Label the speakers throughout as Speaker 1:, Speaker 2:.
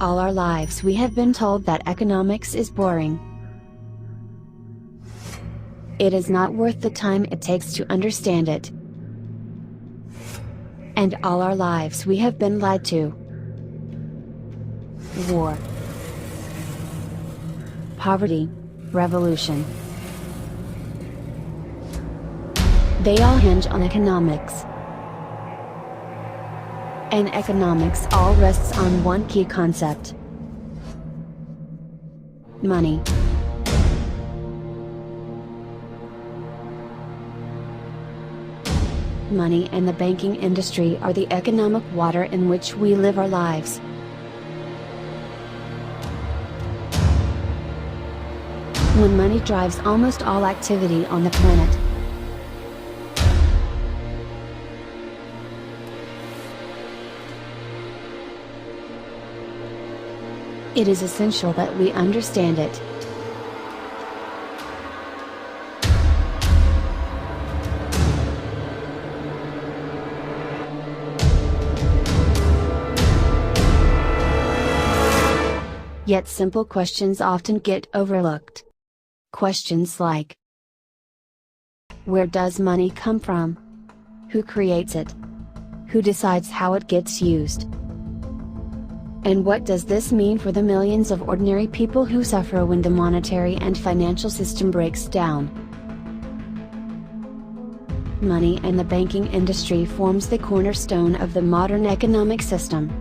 Speaker 1: All our lives we have been told that economics is boring. It is not worth the time it takes to understand it. And all our lives we have been lied to. War, poverty, revolution. They all hinge on economics. And economics all rests on one key concept: money. Money and the banking industry are the economic water in which we live our lives. When money drives almost all activity on the planet, it is essential that we understand it. Yet simple questions often get overlooked. Questions like: where does money come from? Who creates it? Who decides how it gets used? And what does this mean for the millions of ordinary people who suffer when the monetary and financial system breaks down? Money and the banking industry forms the cornerstone of the modern economic system.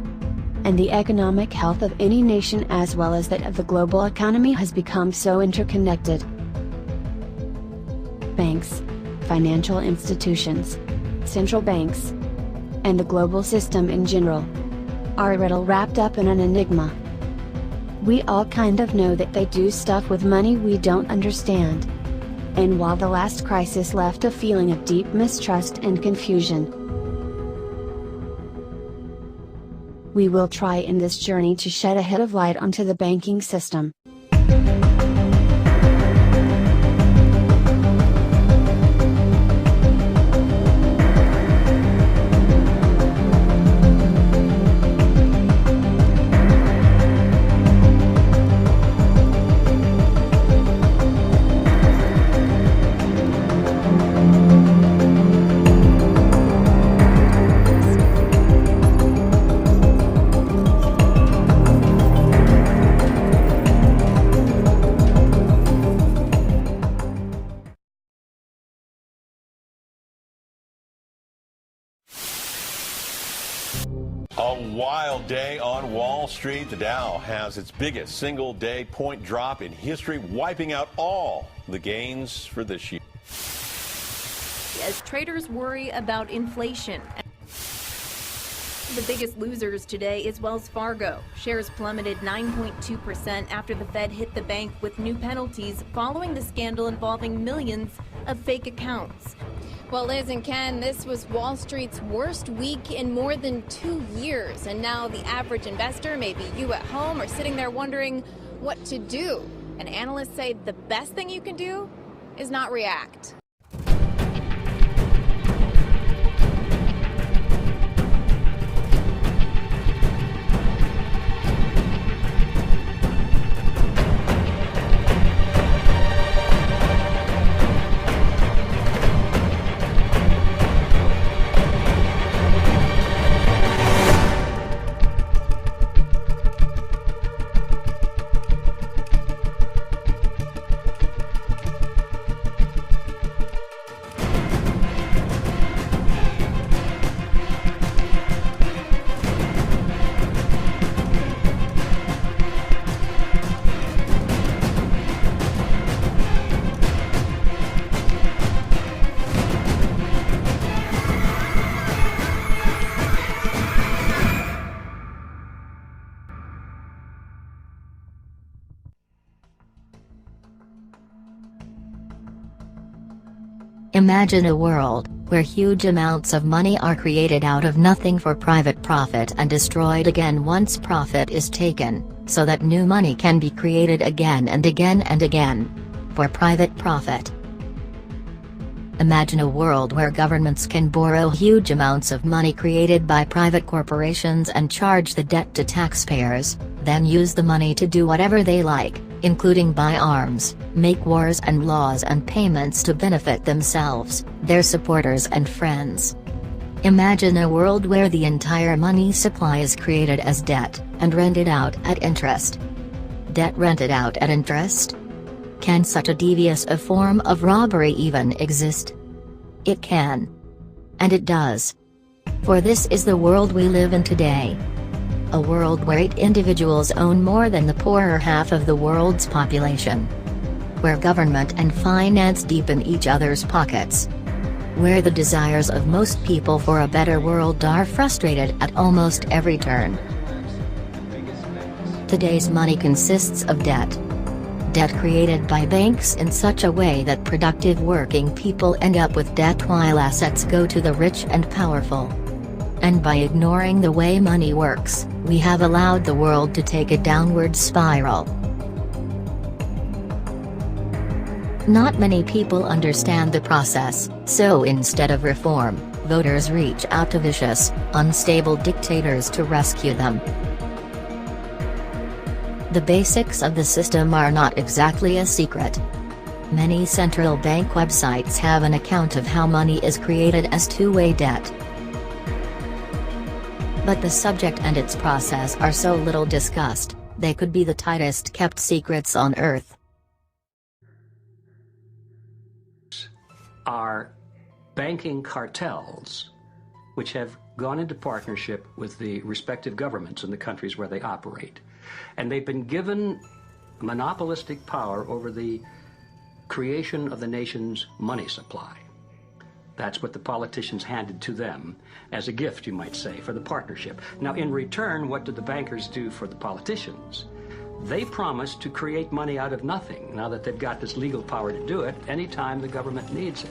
Speaker 1: And the economic health of any nation as well as that of the global economy has become so interconnected. Banks, financial institutions, central banks, and the global system in general are a riddle wrapped up in an enigma. We all kind of know that they do stuff with money we don't understand. And while the last crisis left a feeling of deep mistrust and confusion, we will try in this journey to shed a hit of light onto the banking system.
Speaker 2: A wild day on Wall Street. The Dow has its biggest single-day point drop in history, wiping out all the gains for this year.
Speaker 3: As traders worry about inflation. The biggest losers today is Wells Fargo. Shares plummeted 9.2% after the Fed hit the bank with new penalties following the scandal involving millions of fake accounts.
Speaker 4: Well, Liz and Ken, this was Wall Street's worst week in more than 2 years. And now the average investor, maybe you at home, are sitting there wondering what to do. And analysts say the best thing you can do is not react.
Speaker 5: Imagine a world where huge amounts of money are created out of nothing for private profit and destroyed again once profit is taken, so that new money can be created again and again and again for private profit. Imagine a world where governments can borrow huge amounts of money created by private corporations and charge the debt to taxpayers, then use the money to do whatever they like, including buy arms, make wars and laws and payments to benefit themselves, their supporters and friends. Imagine a world where the entire money supply is created as debt, and rented out at interest. Debt rented out at interest? Can such a devious a form of robbery even exist? It can. And it does. For this is the world we live in today. A world where 8 individuals own more than the poorer half of the world's population. Where government and finance deepen each other's pockets. Where the desires of most people for a better world are frustrated at almost every turn. Today's money consists of debt. Debt created by banks in such a way that productive working people end up with debt while assets go to the rich and powerful. And by ignoring the way money works, we have allowed the world to take a downward spiral. Not many people understand the process, so instead of reform, voters reach out to vicious, unstable dictators to rescue them. The basics of the system are not exactly a secret. Many central bank websites have an account of how money is created as two-way debt. But the subject and its process are so little discussed, they could be the tightest kept secrets on earth.
Speaker 6: Are banking cartels which have gone into partnership with the respective governments in the countries where they operate. And they've been given monopolistic power over the creation of the nation's money supply. That's what the politicians handed to them as a gift, you might say, for the partnership. Now, in return, what did the bankers do for the politicians? They promised to create money out of nothing, now that they've got this legal power to do it anytime the government needs it.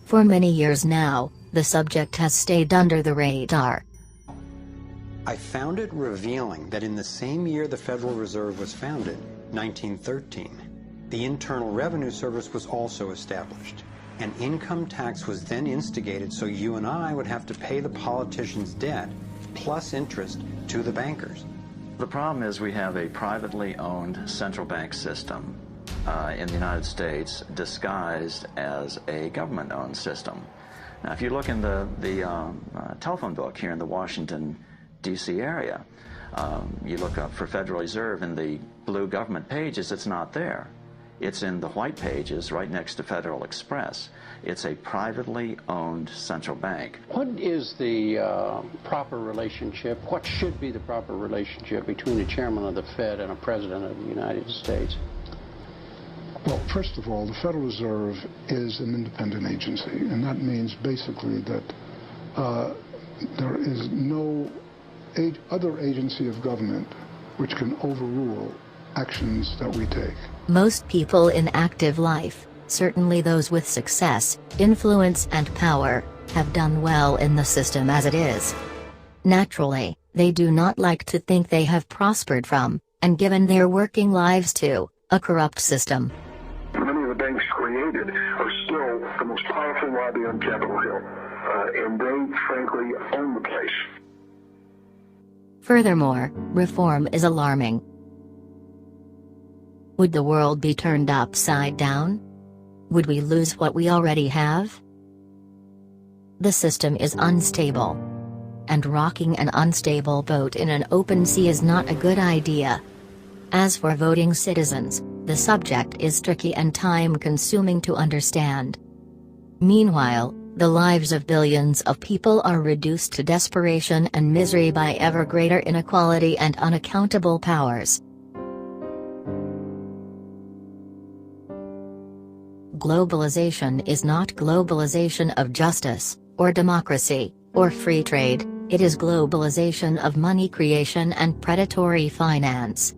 Speaker 5: For many years now, the subject has stayed under the radar.
Speaker 7: I found it revealing that in the same year the Federal Reserve was founded, 1913, the Internal Revenue Service was also established. An income tax was then instigated so you and I would have to pay the politicians' debt, plus interest, to the bankers.
Speaker 8: The problem is we have a privately owned central bank system in the United States disguised as a government-owned system. Now, if you look in the telephone book here in the Washington, D.C. area, you look up for Federal Reserve in the blue government pages, it's not there. It's in the white pages right next to Federal Express. It's a privately owned central bank.
Speaker 9: What is the proper relationship, what should be the proper relationship between a chairman of the Fed and a president of the United States?
Speaker 10: Well, first of all, the Federal Reserve is an independent agency, and that means basically that there is no other agency of government which can overrule actions that we take.
Speaker 5: Most people in active life, certainly those with success, influence and power, have done well in the system as it is. Naturally, they do not like to think they have prospered from, and given their working lives to, a corrupt system.
Speaker 11: Many of the banks created are still the most powerful lobby on Capitol Hill, and they, frankly, own the place.
Speaker 5: Furthermore, reform is alarming. Would the world be turned upside down? Would we lose what we already have? The system is unstable. And rocking an unstable boat in an open sea is not a good idea. As for voting citizens, the subject is tricky and time-consuming to understand. Meanwhile, the lives of billions of people are reduced to desperation and misery by ever greater inequality and unaccountable powers. Globalization is not globalization of justice, or democracy, or free trade, it is globalization of money creation and predatory finance.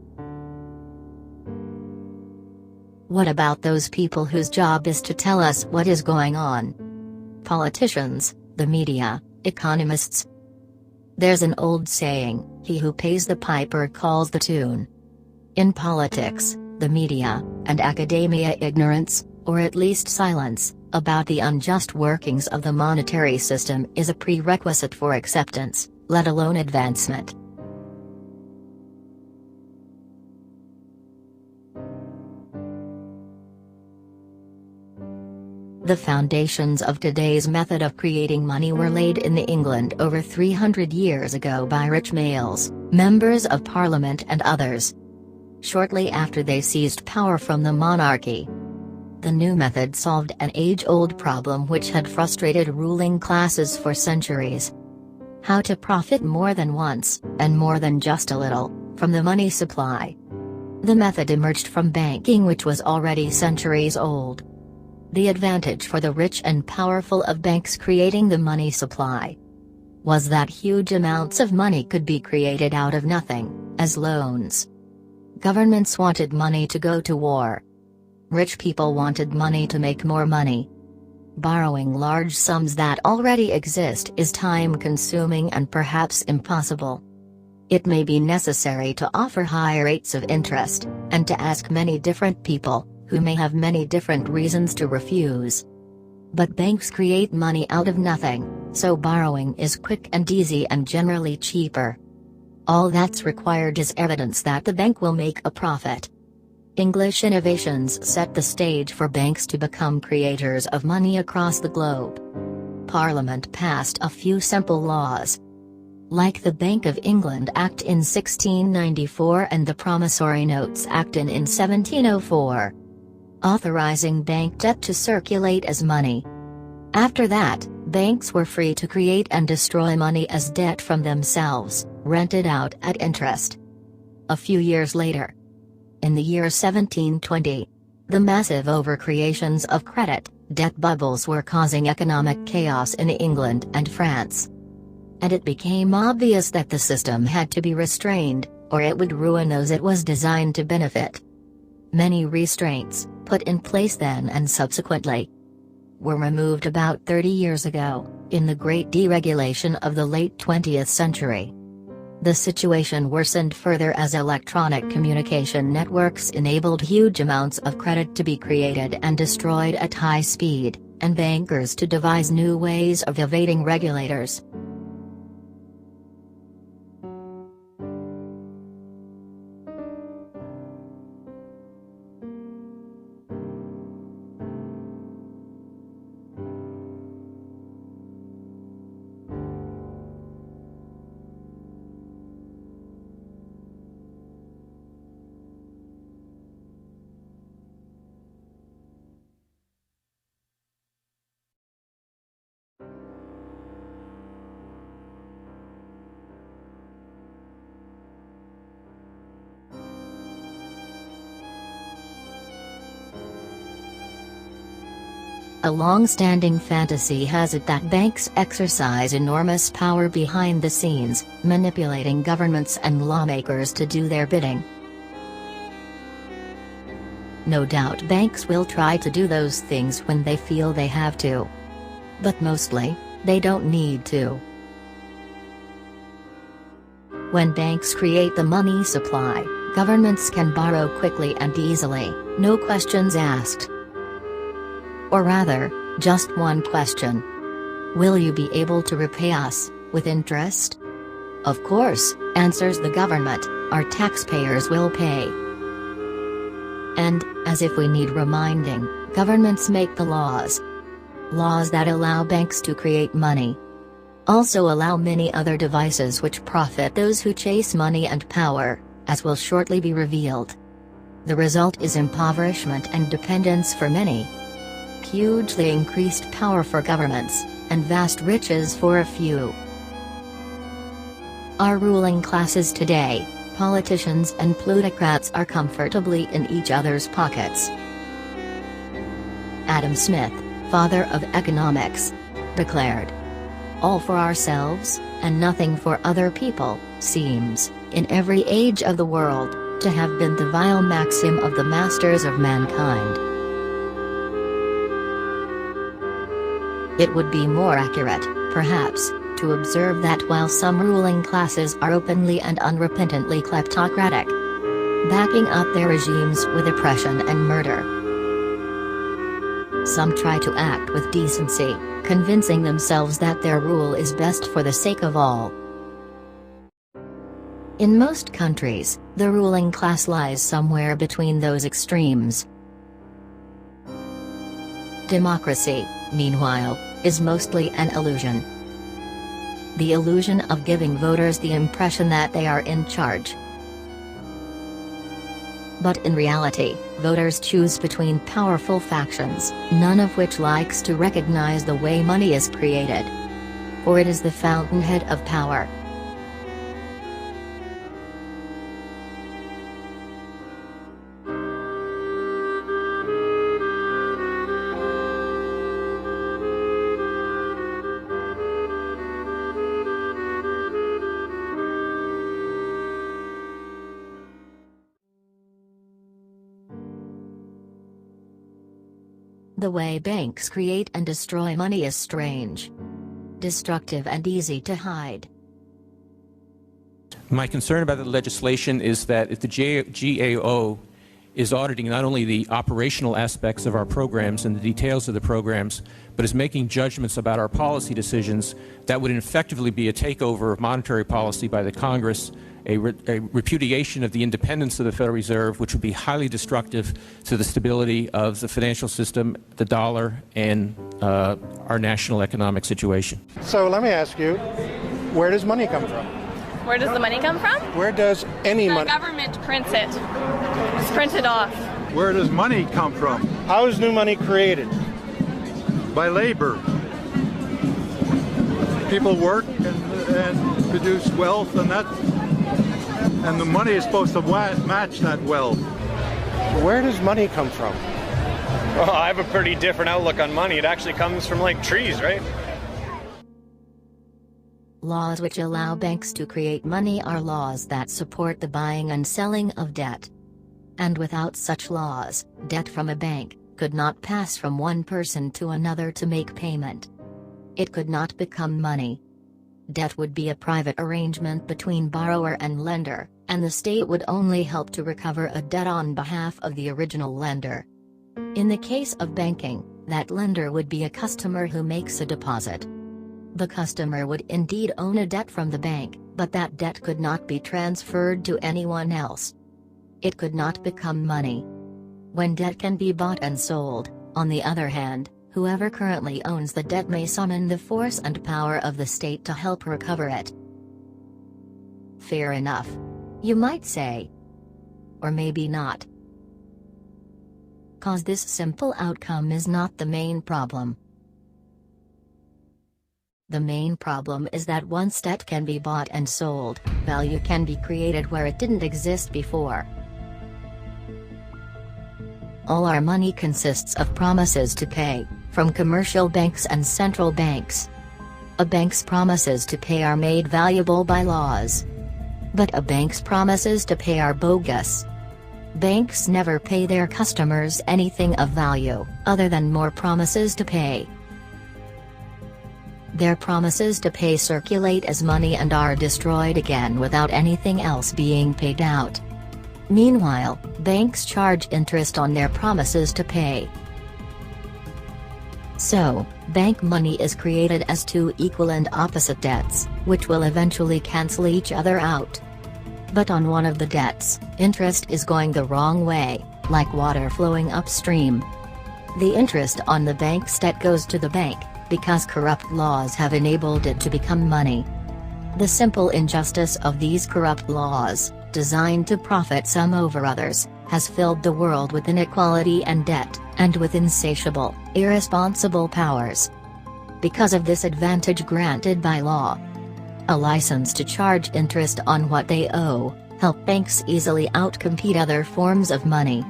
Speaker 5: What about those people whose job is to tell us what is going on? Politicians, the media, economists. There's an old saying, he who pays the piper calls the tune. In politics, the media, and academia, ignorance, or at least silence, about the unjust workings of the monetary system is a prerequisite for acceptance, let alone advancement. The foundations of today's method of creating money were laid in England over 300 years ago by rich males, members of parliament and others. Shortly after they seized power from the monarchy, the new method solved an age-old problem which had frustrated ruling classes for centuries. How to profit more than once, and more than just a little, from the money supply. The method emerged from banking, which was already centuries old. The advantage for the rich and powerful of banks creating the money supply was that huge amounts of money could be created out of nothing, as loans. Governments wanted money to go to war. Rich people wanted money to make more money. Borrowing large sums that already exist is time-consuming and perhaps impossible. It may be necessary to offer high rates of interest, and to ask many different people, who may have many different reasons to refuse. But banks create money out of nothing, so borrowing is quick and easy and generally cheaper. All that's required is evidence that the bank will make a profit. English innovations set the stage for banks to become creators of money across the globe. Parliament passed a few simple laws, like the Bank of England Act in 1694 and the Promissory Notes Act in 1704. Authorizing bank debt to circulate as money. After that, banks were free to create and destroy money as debt from themselves, rented out at interest. A few years later, in the year 1720, the massive overcreations of credit, debt bubbles were causing economic chaos in England and France. And it became obvious that the system had to be restrained, or it would ruin those it was designed to benefit. Many restraints, put in place then and subsequently, were removed about 30 years ago, in the great deregulation of the late 20th century. The situation worsened further as electronic communication networks enabled huge amounts of credit to be created and destroyed at high speed, and bankers to devise new ways of evading regulators. A long-standing fantasy has it that banks exercise enormous power behind the scenes, manipulating governments and lawmakers to do their bidding. No doubt banks will try to do those things when they feel they have to. But mostly, they don't need to. When banks create the money supply, governments can borrow quickly and easily, no questions asked. Or rather, just one question. Will you be able to repay us, with interest? Of course, answers the government, our taxpayers will pay. And, as if we need reminding, governments make the laws. Laws that allow banks to create money. Also allow many other devices which profit those who chase money and power, as will shortly be revealed. The result is impoverishment and dependence for many. Hugely increased power for governments, and vast riches for a few. Our ruling classes today, politicians and plutocrats, are comfortably in each other's pockets. Adam Smith, father of economics, declared, "All for ourselves, and nothing for other people," seems, in every age of the world, to have been the vile maxim of the masters of mankind. It would be more accurate, perhaps, to observe that while some ruling classes are openly and unrepentantly kleptocratic, backing up their regimes with oppression and murder, Some try to act with decency, convincing themselves that their rule is best for the sake of all. In most countries, the ruling class lies somewhere between those extremes. Democracy, meanwhile, is mostly an illusion. The illusion of giving voters the impression that they are in charge. But in reality, voters choose between powerful factions, none of which likes to recognize the way money is created. For it is the fountainhead of power. The way banks create and destroy money is strange, destructive and easy to hide.
Speaker 12: My concern about the legislation is that if the GAO is auditing not only the operational aspects of our programs and the details of the programs, but is making judgments about our policy decisions, that would effectively be a takeover of monetary policy by the Congress, a repudiation of the independence of the Federal Reserve, which would be highly destructive to the stability of the financial system, the dollar, and our national economic situation.
Speaker 13: So let me ask you, where does money come from?
Speaker 14: Where does the money come from?
Speaker 13: Where does any money?
Speaker 14: The government prints it. It's printed off.
Speaker 15: Where does money come from?
Speaker 13: How is new money created?
Speaker 15: By labor. People work and produce wealth, and the money is supposed to match that wealth.
Speaker 13: Where does money come from?
Speaker 16: Well, I have a pretty different outlook on money. It actually comes from like trees, right?
Speaker 5: Laws which allow banks to create money are laws that support the buying and selling of debt. And without such laws, debt from a bank could not pass from one person to another to make payment. It could not become money. Debt would be a private arrangement between borrower and lender, and the state would only help to recover a debt on behalf of the original lender. In the case of banking, that lender would be a customer who makes a deposit. The customer would indeed own a debt from the bank, but that debt could not be transferred to anyone else. It could not become money. When debt can be bought and sold, on the other hand, whoever currently owns the debt may summon the force and power of the state to help recover it. Fair enough, you might say. Or maybe not. 'Cause this simple outcome is not the main problem. The main problem is that once debt can be bought and sold, value can be created where it didn't exist before. All our money consists of promises to pay, from commercial banks and central banks. A bank's promises to pay are made valuable by laws. But a bank's promises to pay are bogus. Banks never pay their customers anything of value, other than more promises to pay. Their promises to pay circulate as money and are destroyed again without anything else being paid out. Meanwhile, banks charge interest on their promises to pay. So, bank money is created as two equal and opposite debts, which will eventually cancel each other out. But on one of the debts, interest is going the wrong way, like water flowing upstream. The interest on the bank's debt goes to the bank, because corrupt laws have enabled it to become money. The simple injustice of these corrupt laws, designed to profit some over others, has filled the world with inequality and debt, and with insatiable, irresponsible powers. Because of this advantage granted by law, a license to charge interest on what they owe, help banks easily outcompete other forms of money.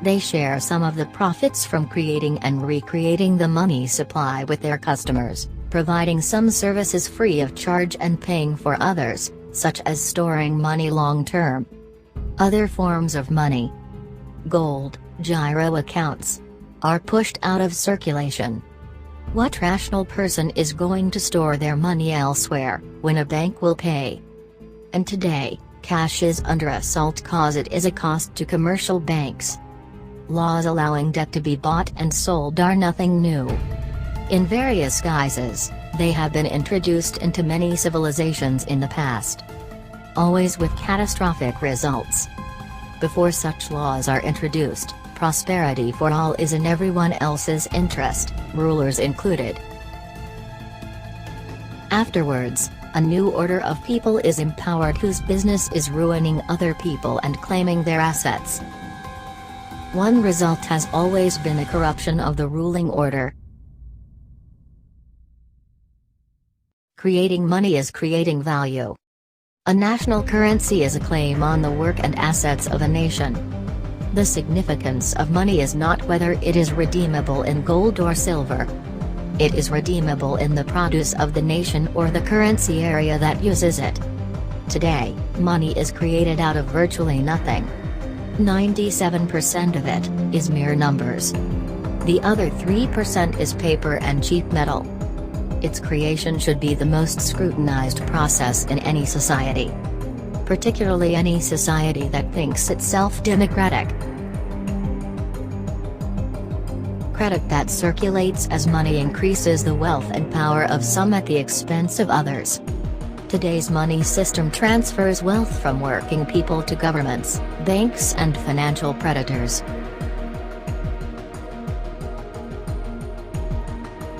Speaker 5: They share some of the profits from creating and recreating the money supply with their customers, providing some services free of charge and paying for others, such as storing money long-term. Other forms of money, gold, giro accounts, are pushed out of circulation. What rational person is going to store their money elsewhere, when a bank will pay? And today, cash is under assault cause it is a cost to commercial banks. Laws allowing debt to be bought and sold are nothing new. In various guises, they have been introduced into many civilizations in the past, always with catastrophic results. Before such laws are introduced, prosperity for all is in everyone else's interest, rulers included. Afterwards, a new order of people is empowered whose business is ruining other people and claiming their assets. One result has always been a corruption of the ruling order. Creating money is creating value. A national currency is a claim on the work and assets of a nation. The significance of money is not whether it is redeemable in gold or silver. It is redeemable in the produce of the nation or the currency area that uses it. Today, money is created out of virtually nothing. 97% of it is mere numbers. The other 3% is paper and cheap metal. Its creation should be the most scrutinized process in any society, particularly any society that thinks itself democratic. Credit that circulates as money increases the wealth and power of some at the expense of others. Today's money system transfers wealth from working people to governments, banks and financial predators.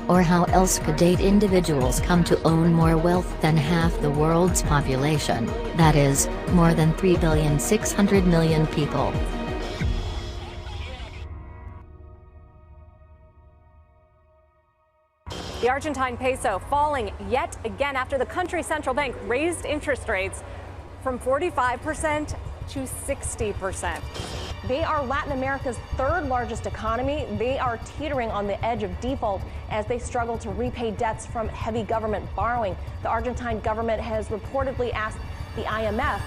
Speaker 5: Or how else could 8 individuals come to own more wealth than half the world's population, that is, more than 3,600,000,000 people?
Speaker 17: The Argentine peso falling yet again after the country's central bank raised interest rates from 45% to 60%. They are Latin America's 3rd largest economy. They are teetering on the edge of default as they struggle to repay debts from heavy government borrowing. The Argentine government has reportedly asked the IMF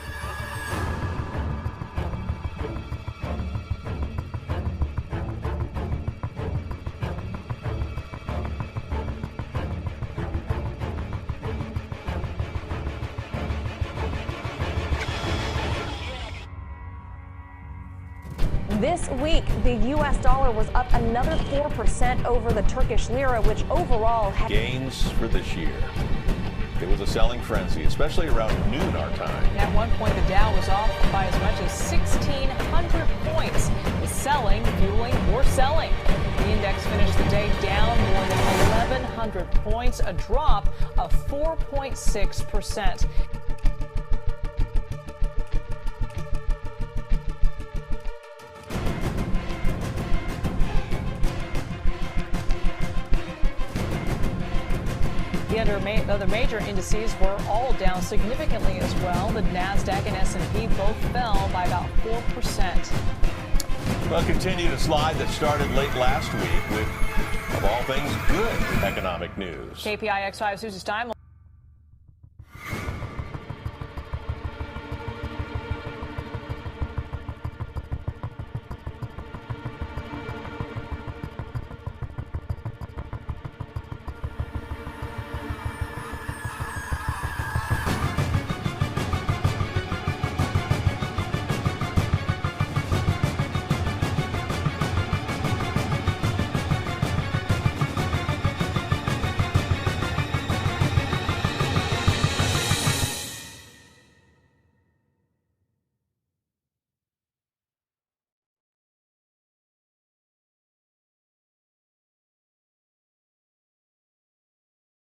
Speaker 17: This week, the U.S. dollar was up another 4% over the Turkish lira, which overall had
Speaker 2: gains for this year. It was a selling frenzy, especially around noon our time.
Speaker 18: At one point, the Dow was off by as much as 1,600 points, with selling fueling more selling. The index finished the day down more than 1,100 points, a drop of 4.6%. The other major indices were all down significantly as well. The NASDAQ and S&P both fell by about 4%.
Speaker 2: Well, continued a slide that started late last week with, of all things, good economic news.
Speaker 18: KPIX 5 Susie Stein.